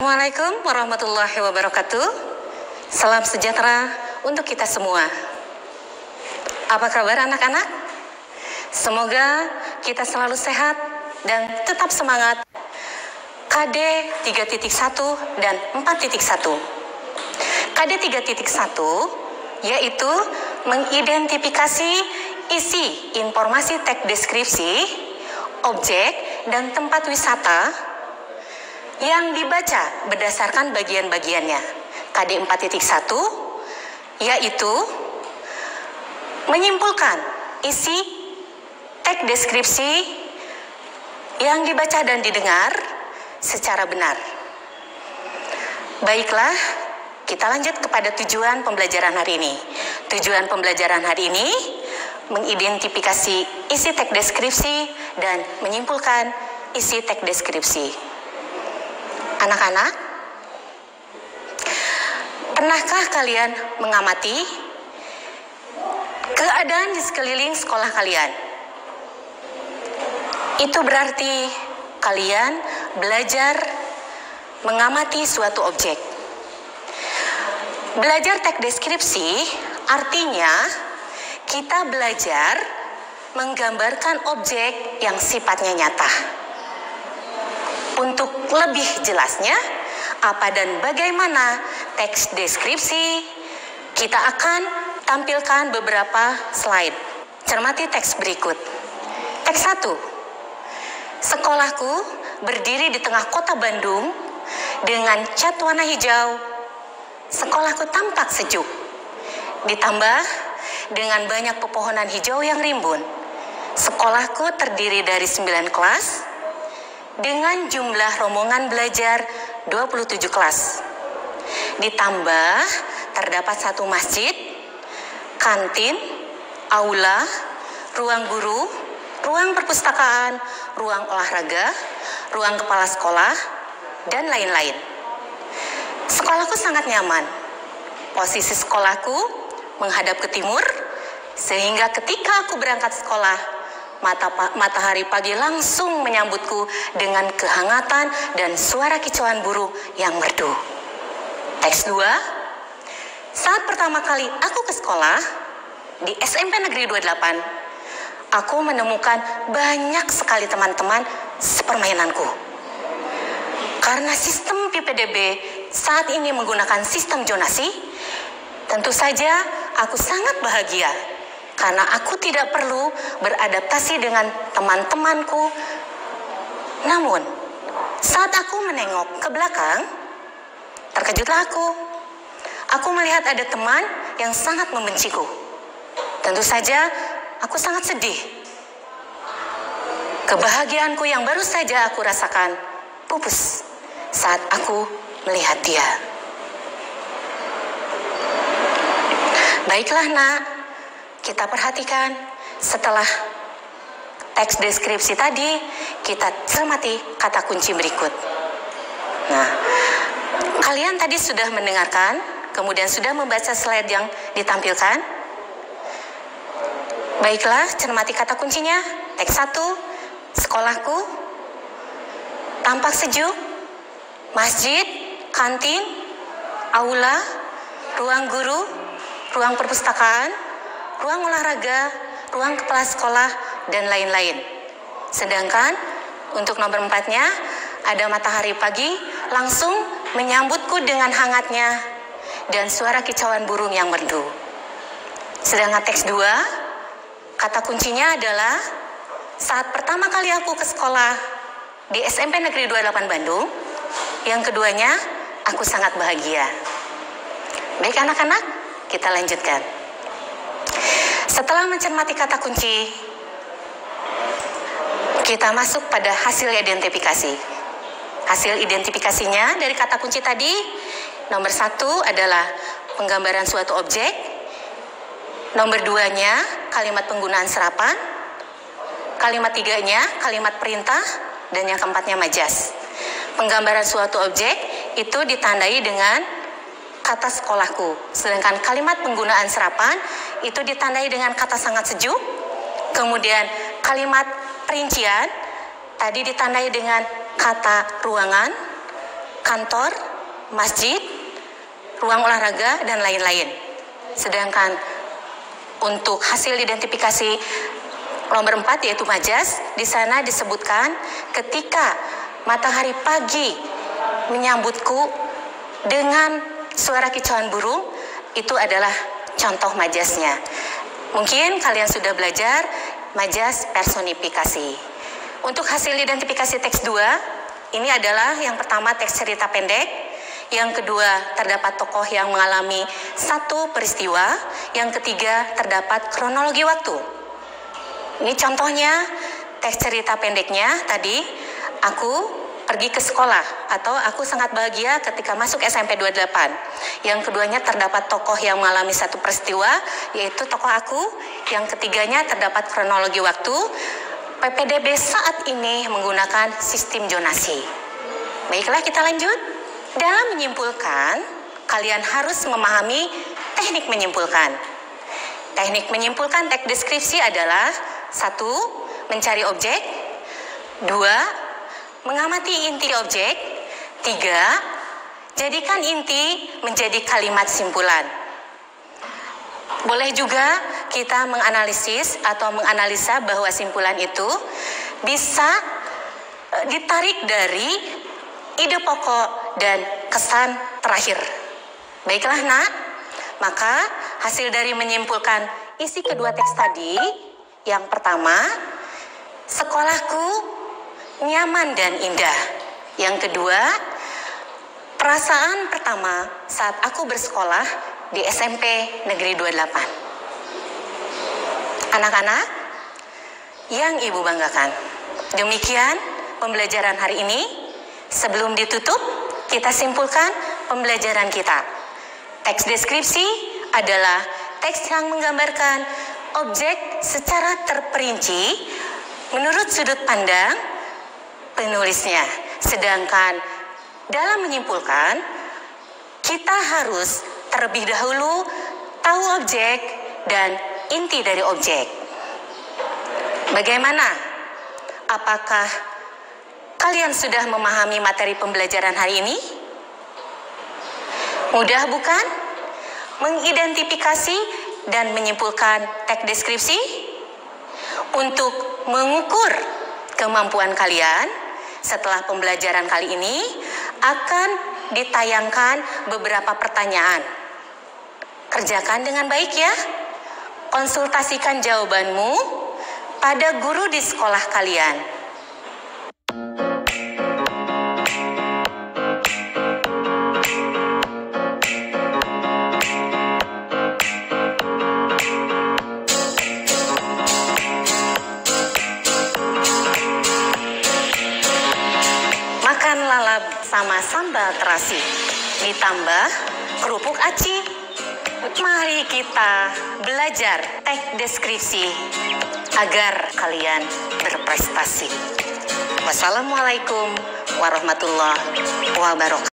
Assalamualaikum warahmatullahi wabarakatuh. Salam sejahtera untuk kita semua. Apa kabar anak-anak? Semoga kita selalu sehat dan tetap semangat. KD 3.1 dan 4.1. KD 3.1 yaitu mengidentifikasi isi informasi teks deskripsi, objek, dan tempat wisata yang dibaca berdasarkan bagian-bagiannya. KD 4.1 yaitu menyimpulkan isi teks deskripsi yang dibaca dan didengar secara benar. Baiklah, kita lanjut kepada tujuan pembelajaran hari ini. Tujuan pembelajaran hari ini mengidentifikasi isi teks deskripsi dan menyimpulkan isi teks deskripsi. Anak-anak, pernahkah kalian mengamati keadaan di sekeliling sekolah kalian? Itu berarti kalian belajar mengamati suatu objek. Belajar teks deskripsi artinya kita belajar menggambarkan objek yang sifatnya nyata. Untuk lebih jelasnya, apa dan bagaimana teks deskripsi, kita akan tampilkan beberapa slide. Cermati teks berikut. Teks 1. Sekolahku berdiri di tengah kota Bandung dengan cat warna hijau. Sekolahku tampak sejuk, ditambah dengan banyak pepohonan hijau yang rimbun. Sekolahku terdiri dari 9 kelas dengan jumlah rombongan belajar 27 kelas. Ditambah terdapat 1 masjid, kantin, aula, ruang guru, ruang perpustakaan, ruang olahraga, ruang kepala sekolah, dan lain-lain. Sekolahku sangat nyaman. Posisi sekolahku menghadap ke timur, sehingga ketika aku berangkat sekolah, matahari pagi langsung menyambutku dengan kehangatan dan suara kicauan burung yang merdu. Teks 2. Saat pertama kali aku ke sekolah di SMP Negeri 28, aku menemukan banyak sekali teman-teman sepermainanku. Karena sistem PPDB saat ini menggunakan sistem zonasi, tentu saja aku sangat bahagia karena aku tidak perlu beradaptasi dengan teman-temanku. Namun, saat aku menengok ke belakang, terkejutlah aku. Aku melihat ada teman yang sangat membenciku. Tentu saja aku sangat sedih. Kebahagiaanku yang baru saja aku rasakan pupus saat aku melihat dia. Baiklah nak, kita perhatikan setelah teks deskripsi tadi, kita cermati kata kunci berikut. Nah, kalian tadi sudah mendengarkan, kemudian sudah membaca slide yang ditampilkan. Baiklah, cermati kata kuncinya. Teks 1, sekolahku tampak sejuk, masjid, kantin, aula, ruang guru, ruang perpustakaan, ruang olahraga, ruang kepala sekolah, dan lain-lain. Sedangkan untuk nomor 4-nya, ada matahari pagi langsung menyambutku dengan hangatnya dan suara kicauan burung yang merdu. Sedangkan teks 2, kata kuncinya adalah saat pertama kali aku ke sekolah di SMP Negeri 28 Bandung, yang keduanya, aku sangat bahagia. Baik anak-anak, kita lanjutkan. Setelah mencermati kata kunci, kita masuk pada hasil identifikasi. Hasil identifikasinya dari kata kunci tadi, nomor 1 adalah penggambaran suatu objek. Nomor 2-nya, kalimat penggunaan serapan. Kalimat 3-nya, kalimat perintah. Dan yang keempatnya, majas. Penggambaran suatu objek itu ditandai dengan kata sekolahku. Sedangkan kalimat penggunaan serapan itu ditandai dengan kata sangat sejuk. Kemudian kalimat perincian tadi ditandai dengan kata ruangan. kantor, masjid, ruang olahraga, dan lain-lain. Sedangkan untuk hasil identifikasi nomor 4 yaitu majas, di sana disebutkan ketika matahari pagi menyambutku dengan suara kicauan burung, itu adalah contoh majasnya. Mungkin kalian sudah belajar majas personifikasi. Untuk hasil identifikasi teks 2, ini adalah yang pertama teks cerita pendek, yang kedua terdapat tokoh yang mengalami satu peristiwa, yang ketiga terdapat kronologi waktu. Ini contohnya teks cerita pendeknya tadi, aku pergi ke sekolah, atau aku sangat bahagia ketika masuk SMP 28. Yang keduanya terdapat tokoh yang mengalami satu peristiwa, yaitu tokoh aku. Yang ketiganya terdapat kronologi waktu. PPDB saat ini menggunakan sistem zonasi. Baiklah, kita lanjut. Dalam menyimpulkan, kalian harus memahami teknik menyimpulkan. Teknik menyimpulkan teks deskripsi adalah 1. Mencari objek. 2. Mengamati inti objek. 3. Jadikan inti menjadi kalimat simpulan. Boleh juga kita menganalisis atau menganalisa bahwa simpulan itu bisa ditarik dari ide pokok dan kesan terakhir. Baiklah nak, maka hasil dari menyimpulkan isi kedua teks tadi, yang pertama, sekolahku nyaman dan indah. Yang kedua, perasaan pertama saat aku bersekolah di SMP Negeri 28. Anak-anak yang ibu banggakan, demikian pembelajaran hari ini. Sebelum ditutup, kita simpulkan pembelajaran kita. Teks deskripsi adalah teks yang menggambarkan objek secara terperinci menurut sudut pandang penulisnya. Sedangkan dalam menyimpulkan, kita harus terlebih dahulu tahu objek dan inti dari objek. Bagaimana? Apakah kalian sudah memahami materi pembelajaran hari ini? Mudah bukan? Mengidentifikasi dan menyimpulkan teks deskripsi. Untuk mengukur kemampuan kalian, setelah pembelajaran kali ini akan ditayangkan beberapa pertanyaan. Kerjakan dengan baik ya. Konsultasikan jawabanmu pada guru di sekolah kalian. Makan lalap sama sambal terasi, ditambah kerupuk aci. Mari kita belajar teks deskripsi agar kalian berprestasi. Wassalamualaikum warahmatullahi wabarakatuh.